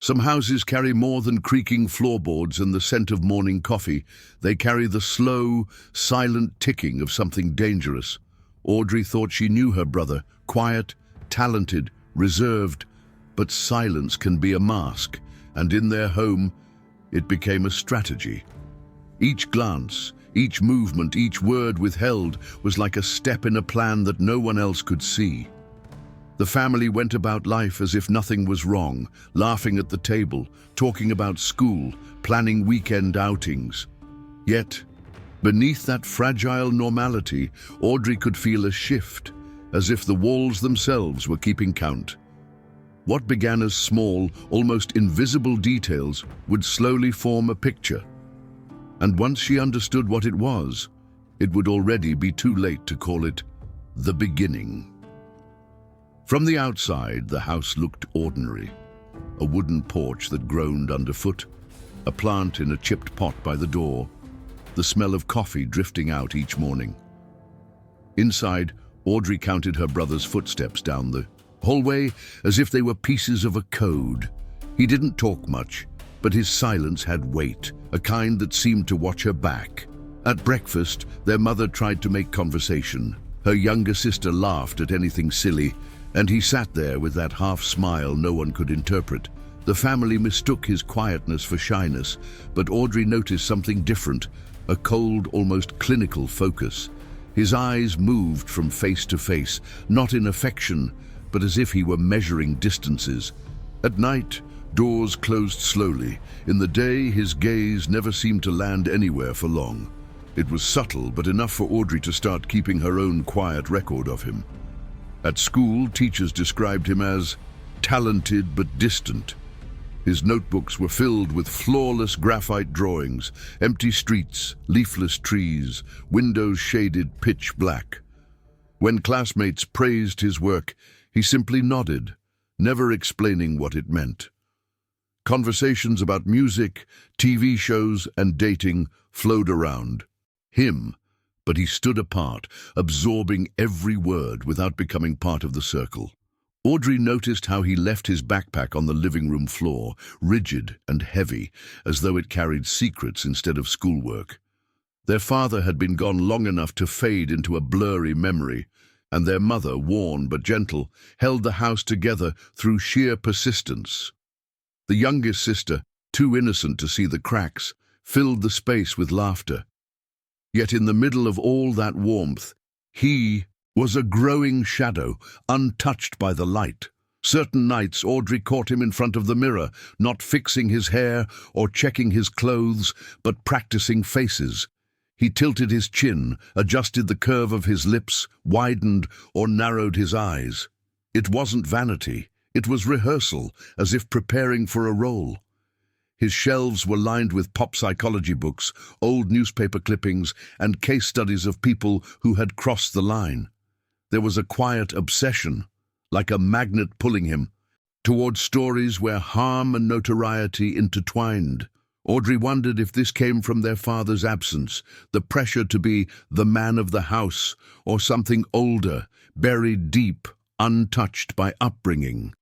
Some houses carry more than creaking floorboards and the scent of morning coffee. They carry the slow, silent ticking of something dangerous. Audrey thought she knew her brother, quiet, talented, reserved, but silence can be a mask, and in their home, it became a strategy. Each glance, each movement, each word withheld was like a step in a plan that no one else could see. The family went about life as if nothing was wrong, laughing at the table, talking about school, planning weekend outings. Yet, beneath that fragile normality, Audrey could feel a shift, as if the walls themselves were keeping count. What began as small, almost invisible details would slowly form a picture. And once she understood what it would already be too late to call it the beginning. From the outside, the house looked ordinary. A wooden porch that groaned underfoot, a plant in a chipped pot by the door, the smell of coffee drifting out each morning. Inside, Audrey counted her brother's footsteps down the hallway as if they were pieces of a code. He didn't talk much, but his silence had weight, a kind that seemed to watch her back. At breakfast, their mother tried to make conversation. Her younger sister laughed at anything silly, and he sat there with that half smile no one could interpret. The family mistook his quietness for shyness, but Audrey noticed something different, a cold, almost clinical focus. His eyes moved from face to face, not in affection, but as if he were measuring distances. At night, doors closed slowly. In the day, his gaze never seemed to land anywhere for long. It was subtle, but enough for Audrey to start keeping her own quiet record of him. At school, teachers described him as talented but distant. His notebooks were filled with flawless graphite drawings, empty streets, leafless trees, windows shaded pitch black. When classmates praised his work, he simply nodded, never explaining what it meant. Conversations about music, TV shows, and dating flowed around him, but he stood apart, absorbing every word without becoming part of the circle. Audrey noticed how he left his backpack on the living room floor, rigid and heavy, as though it carried secrets instead of schoolwork. Their father had been gone long enough to fade into a blurry memory, and their mother, worn but gentle, held the house together through sheer persistence. The youngest sister, too innocent to see the cracks, filled the space with laughter. Yet in the middle of all that warmth, he was a growing shadow, untouched by the light. Certain nights Audrey caught him in front of the mirror, not fixing his hair or checking his clothes, but practicing faces. He tilted his chin, adjusted the curve of his lips, widened or narrowed his eyes. It wasn't vanity, it was rehearsal, as if preparing for a role. His shelves were lined with pop psychology books, old newspaper clippings, and case studies of people who had crossed the line. There was a quiet obsession, like a magnet pulling him, toward stories where harm and notoriety intertwined. Audrey wondered if this came from their father's absence, the pressure to be the man of the house, or something older, buried deep, untouched by upbringing.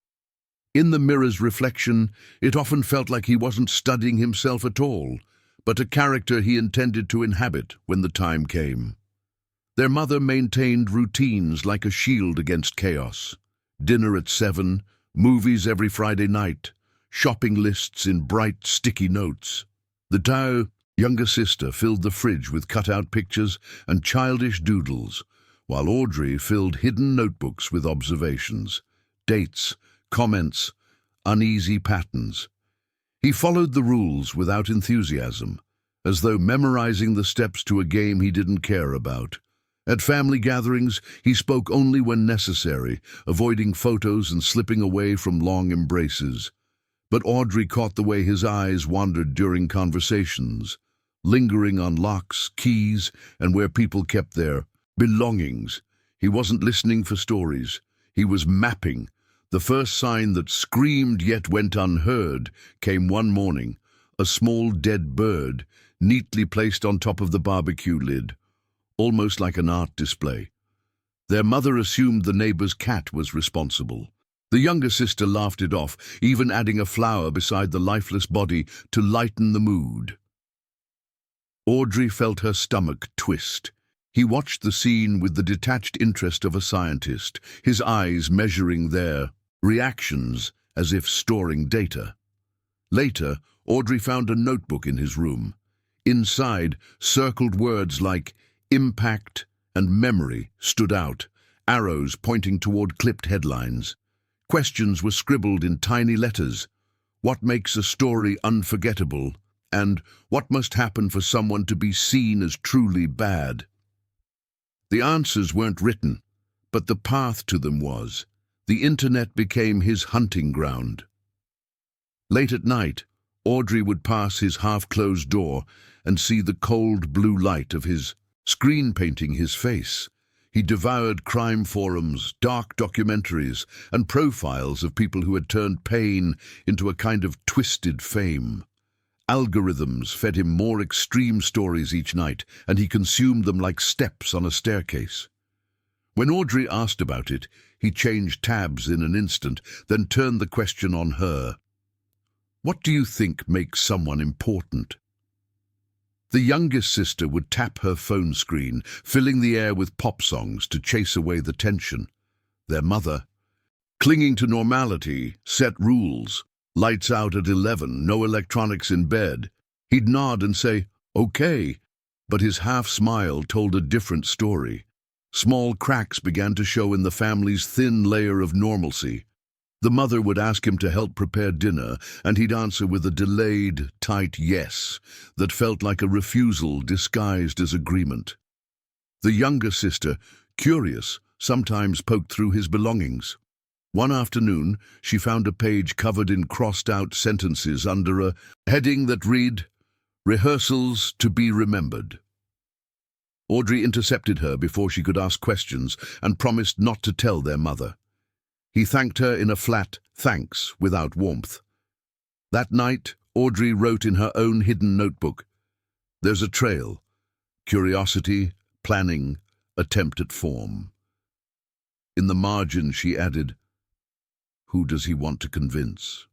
In the mirror's reflection, it often felt like he wasn't studying himself at all, but a character he intended to inhabit when the time came. Their mother maintained routines like a shield against chaos. Dinner at 7, movies every Friday night, shopping lists in bright, sticky notes. The Tao, younger sister, filled the fridge with cut-out pictures and childish doodles, while Audrey filled hidden notebooks with observations, dates, comments, uneasy patterns. He followed the rules without enthusiasm, as though memorizing the steps to a game he didn't care about. At family gatherings, he spoke only when necessary, avoiding photos and slipping away from long embraces. But Audrey caught the way his eyes wandered during conversations, lingering on locks, keys, and where people kept their belongings. He wasn't listening for stories. He was mapping. The first sign that screamed yet went unheard came one morning, a small dead bird, neatly placed on top of the barbecue lid, almost like an art display. Their mother assumed the neighbor's cat was responsible. The younger sister laughed it off, even adding a flower beside the lifeless body to lighten the mood. Audrey felt her stomach twist. He watched the scene with the detached interest of a scientist, his eyes measuring their reactions as if storing data. Later, Audrey found a notebook in his room. Inside, circled words like impact and memory stood out, arrows pointing toward clipped headlines. Questions were scribbled in tiny letters. What makes a story unforgettable? And what must happen for someone to be seen as truly bad? The answers weren't written, but the path to them was. The internet became his hunting ground. Late at night, Audrey would pass his half-closed door and see the cold blue light of his screen painting his face. He devoured crime forums, dark documentaries, and profiles of people who had turned pain into a kind of twisted fame. Algorithms fed him more extreme stories each night, and he consumed them like steps on a staircase. When Audrey asked about it, he changed tabs in an instant, then turned the question on her. What do you think makes someone important? The youngest sister would tap her phone screen, filling the air with pop songs to chase away the tension. Their mother, clinging to normality, set rules. Lights out at 11, no electronics in bed. He'd nod and say, okay, but his half-smile told a different story. Small cracks began to show in the family's thin layer of normalcy. The mother would ask him to help prepare dinner, and he'd answer with a delayed, tight yes that felt like a refusal disguised as agreement. The younger sister, curious, sometimes poked through his belongings. One afternoon, she found a page covered in crossed-out sentences under a heading that read, "Rehearsals to be remembered." Audrey intercepted her before she could ask questions and promised not to tell their mother. He thanked her in a flat thanks without warmth. That night, Audrey wrote in her own hidden notebook, "There's a trail. Curiosity, planning, attempt at form." In the margin, she added, "Who does he want to convince?"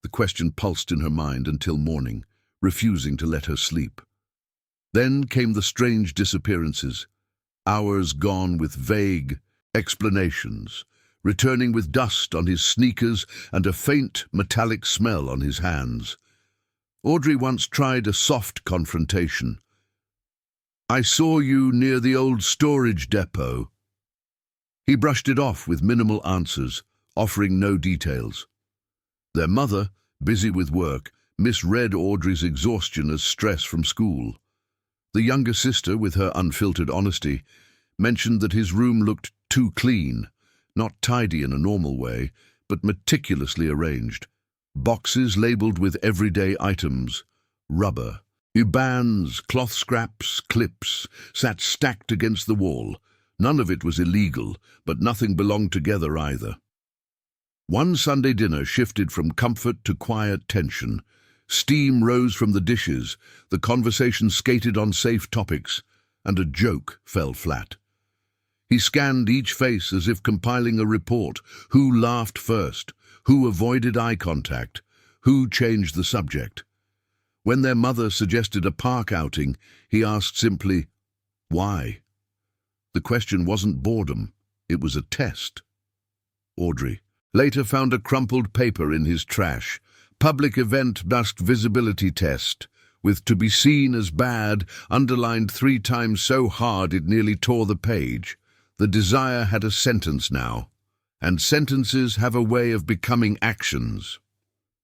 The question pulsed in her mind until morning, refusing to let her sleep. Then came the strange disappearances, hours gone with vague explanations, returning with dust on his sneakers and a faint metallic smell on his hands. Audrey once tried a soft confrontation. "I saw you near the old storage depot." He brushed it off with minimal answers, offering no details. Their mother, busy with work, misread Audrey's exhaustion as stress from school. The younger sister, with her unfiltered honesty, mentioned that his room looked too clean, not tidy in a normal way, but meticulously arranged. Boxes labeled with everyday items, rubber, ubans, cloth scraps, clips, sat stacked against the wall. None of it was illegal, but nothing belonged together either. One Sunday dinner shifted from comfort to quiet tension. Steam rose from the dishes, the conversation skated on safe topics, and a joke fell flat. He scanned each face as if compiling a report. Who laughed first? Who avoided eye contact? Who changed the subject? When their mother suggested a park outing, he asked simply, "Why?" The question wasn't boredom, it was a test. Audrey later found a crumpled paper in his trash. Public event must visibility test, with "to be seen as bad" underlined 3 times so hard it nearly tore the page. The desire had a sentence now, and sentences have a way of becoming actions.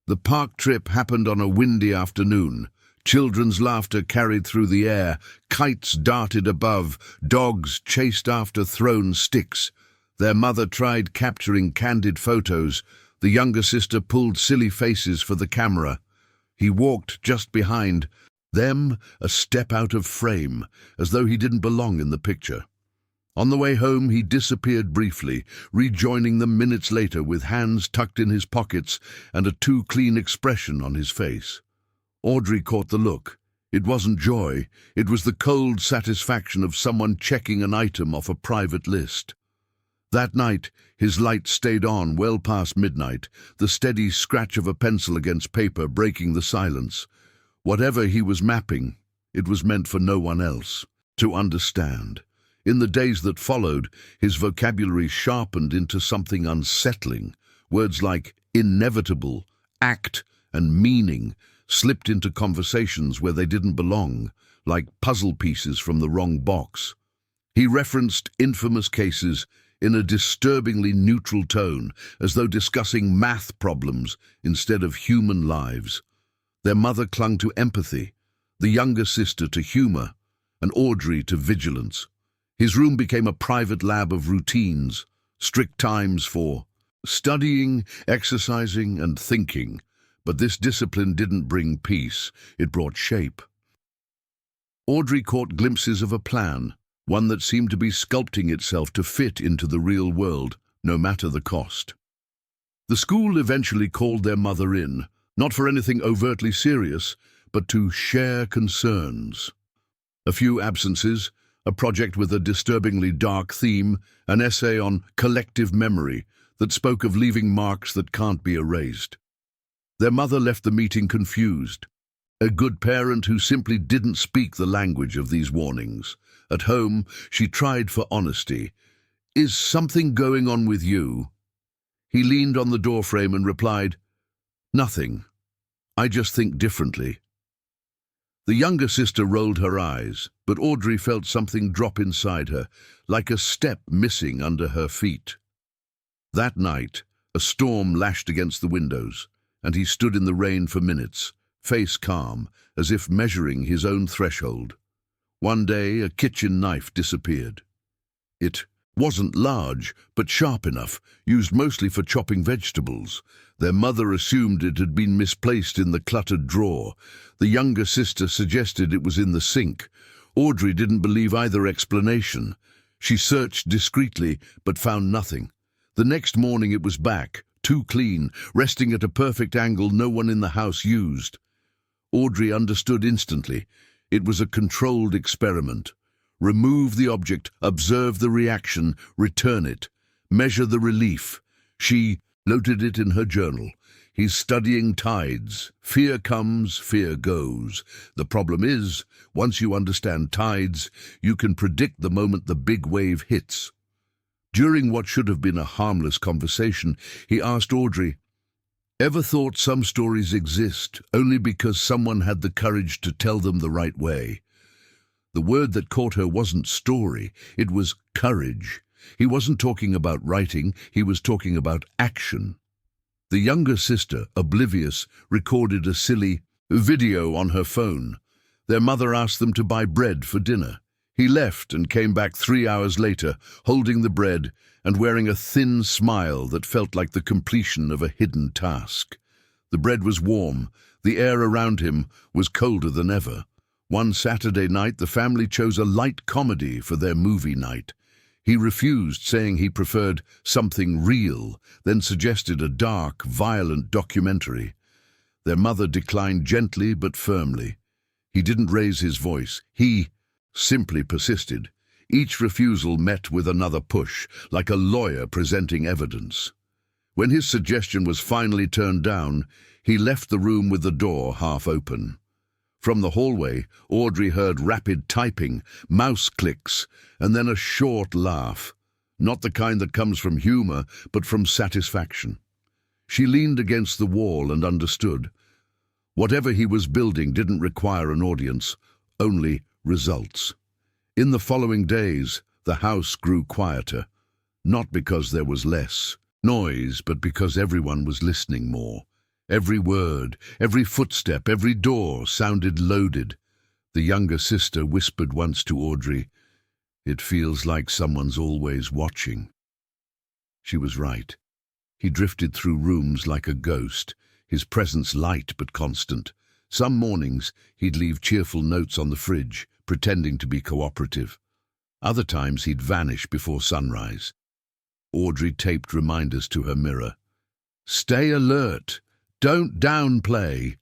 The park trip happened on a windy afternoon. Children's laughter carried through the air, kites darted above, dogs chased after thrown sticks. Their mother tried capturing candid photos. The younger sister pulled silly faces for the camera. He walked just behind them, a step out of frame, as though he didn't belong in the picture. On the way home, he disappeared briefly, rejoining them minutes later with hands tucked in his pockets and a too-clean expression on his face. Audrey caught the look. It wasn't joy, it was the cold satisfaction of someone checking an item off a private list. That night, his light stayed on well past midnight, the steady scratch of a pencil against paper breaking the silence. Whatever he was mapping, it was meant for no one else to understand. In the days that followed, his vocabulary sharpened into something unsettling. Words like inevitable, act, and meaning slipped into conversations where they didn't belong, like puzzle pieces from the wrong box. He referenced infamous cases in a disturbingly neutral tone, as though discussing math problems instead of human lives. Their mother clung to empathy, the younger sister to humor, and Audrey to vigilance. His room became a private lab of routines, strict times for studying, exercising, and thinking. But this discipline didn't bring peace, it brought shape. Audrey caught glimpses of a plan, one that seemed to be sculpting itself to fit into the real world, no matter the cost. The school eventually called their mother in, not for anything overtly serious, but to share concerns. A few absences, a project with a disturbingly dark theme, an essay on collective memory that spoke of leaving marks that can't be erased. Their mother left the meeting confused, a good parent who simply didn't speak the language of these warnings. At home, she tried for honesty. "Is something going on with you?" He leaned on the doorframe and replied, "Nothing. I just think differently." The younger sister rolled her eyes, but Audrey felt something drop inside her, like a step missing under her feet. That night, a storm lashed against the windows, and he stood in the rain for minutes, face calm, as if measuring his own threshold. One day, a kitchen knife disappeared. It wasn't large, but sharp enough, used mostly for chopping vegetables. Their mother assumed it had been misplaced in the cluttered drawer. The younger sister suggested it was in the sink. Audrey didn't believe either explanation. She searched discreetly, but found nothing. The next morning it was back, too clean, resting at a perfect angle no one in the house used. Audrey understood instantly. It was a controlled experiment. Remove the object, observe the reaction, return it, measure the relief. She noted it in her journal. He's studying tides. Fear comes, fear goes. The problem is, once you understand tides, you can predict the moment the big wave hits. During what should have been a harmless conversation, he asked Audrey, "Ever thought some stories exist only because someone had the courage to tell them the right way?" The word that caught her wasn't story, it was courage. He wasn't talking about writing, he was talking about action. The younger sister, oblivious, recorded a silly video on her phone. Their mother asked them to buy bread for dinner. He left and came back 3 hours later, holding the bread and wearing a thin smile that felt like the completion of a hidden task. The bread was warm, the air around him was colder than ever. One Saturday night, the family chose a light comedy for their movie night. He refused, saying he preferred something real, then suggested a dark, violent documentary. Their mother declined gently but firmly. He didn't raise his voice. He simply persisted. Each refusal met with another push, like a lawyer presenting evidence. When his suggestion was finally turned down, he left the room with the door half open. From the hallway, Audrey heard rapid typing, mouse clicks, and then a short laugh. Not the kind that comes from humor, but from satisfaction. She leaned against the wall and understood. Whatever he was building didn't require an audience, only results. In the following days, the house grew quieter, not because there was less noise, but because everyone was listening more. Every word, every footstep, every door sounded loaded. The younger sister whispered once to Audrey, "It feels like someone's always watching." She was right. He drifted through rooms like a ghost, his presence light but constant. Some mornings, he'd leave cheerful notes on the fridge, pretending to be cooperative. Other times, he'd vanish before sunrise. Audrey taped reminders to her mirror. "Stay alert. Don't downplay."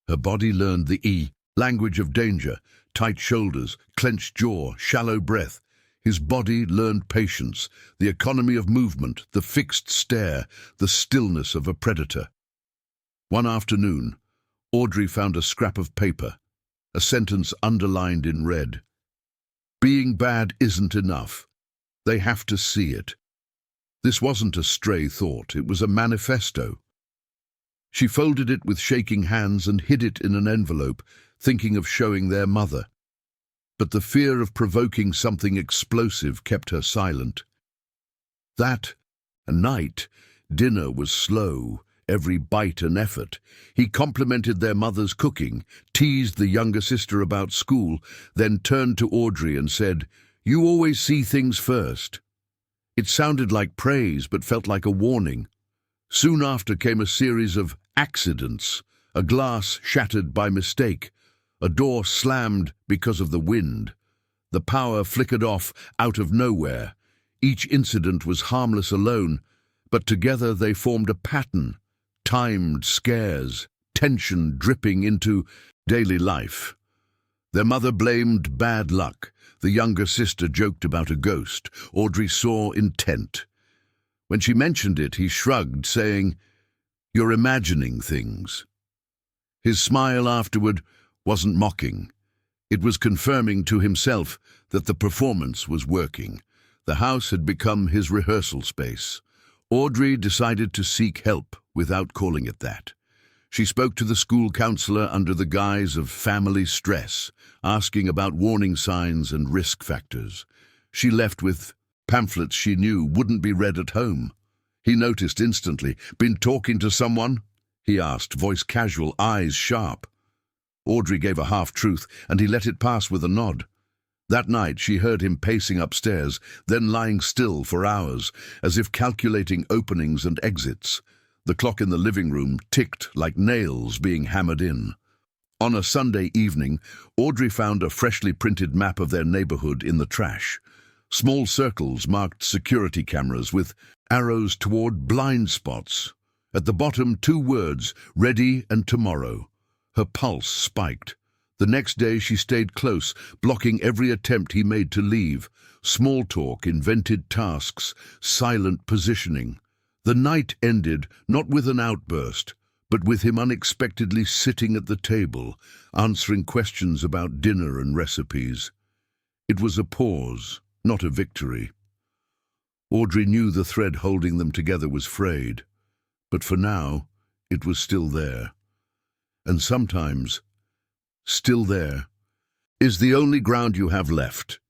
Her body learned the language of danger, tight shoulders, clenched jaw, shallow breath. His body learned patience, the economy of movement, the fixed stare, the stillness of a predator. One afternoon, Audrey found a scrap of paper, a sentence underlined in red. Being bad isn't enough. They have to see it. This wasn't a stray thought, it was a manifesto. She folded it with shaking hands and hid it in an envelope, thinking of showing their mother. But the fear of provoking something explosive kept her silent. That night, dinner was slow, every bite an effort. He complimented their mother's cooking, teased the younger sister about school, then turned to Audrey and said, "You always see things first." It sounded like praise, but felt like a warning. Soon after came a series of accidents. A glass shattered by mistake. A door slammed because of the wind. The power flickered off out of nowhere. Each incident was harmless alone, but together they formed a pattern. Timed scares, tension dripping into daily life. Their mother blamed bad luck. The younger sister joked about a ghost. Audrey saw intent. When she mentioned it, he shrugged, saying, "You're imagining things." His smile afterward wasn't mocking. It was confirming to himself that the performance was working. The house had become his rehearsal space. Audrey decided to seek help without calling it that. She spoke to the school counselor under the guise of family stress, asking about warning signs and risk factors. She left with pamphlets she knew wouldn't be read at home. He noticed instantly. "Been talking to someone?" he asked, voice casual, eyes sharp. Audrey gave a half-truth, and he let it pass with a nod. That night she heard him pacing upstairs, then lying still for hours, as if calculating openings and exits. The clock in the living room ticked like nails being hammered in. On a Sunday evening, Audrey found a freshly printed map of their neighborhood in the trash. Small circles marked security cameras with arrows toward blind spots. At the bottom, 2 words, "Ready and Tomorrow." Her pulse spiked. The next day she stayed close, blocking every attempt he made to leave. Small talk, invented tasks, silent positioning. The night ended not with an outburst, but with him unexpectedly sitting at the table, answering questions about dinner and recipes. It was a pause, not a victory. Audrey knew the thread holding them together was frayed, but for now it was still there. And sometimes, still there, is the only ground you have left.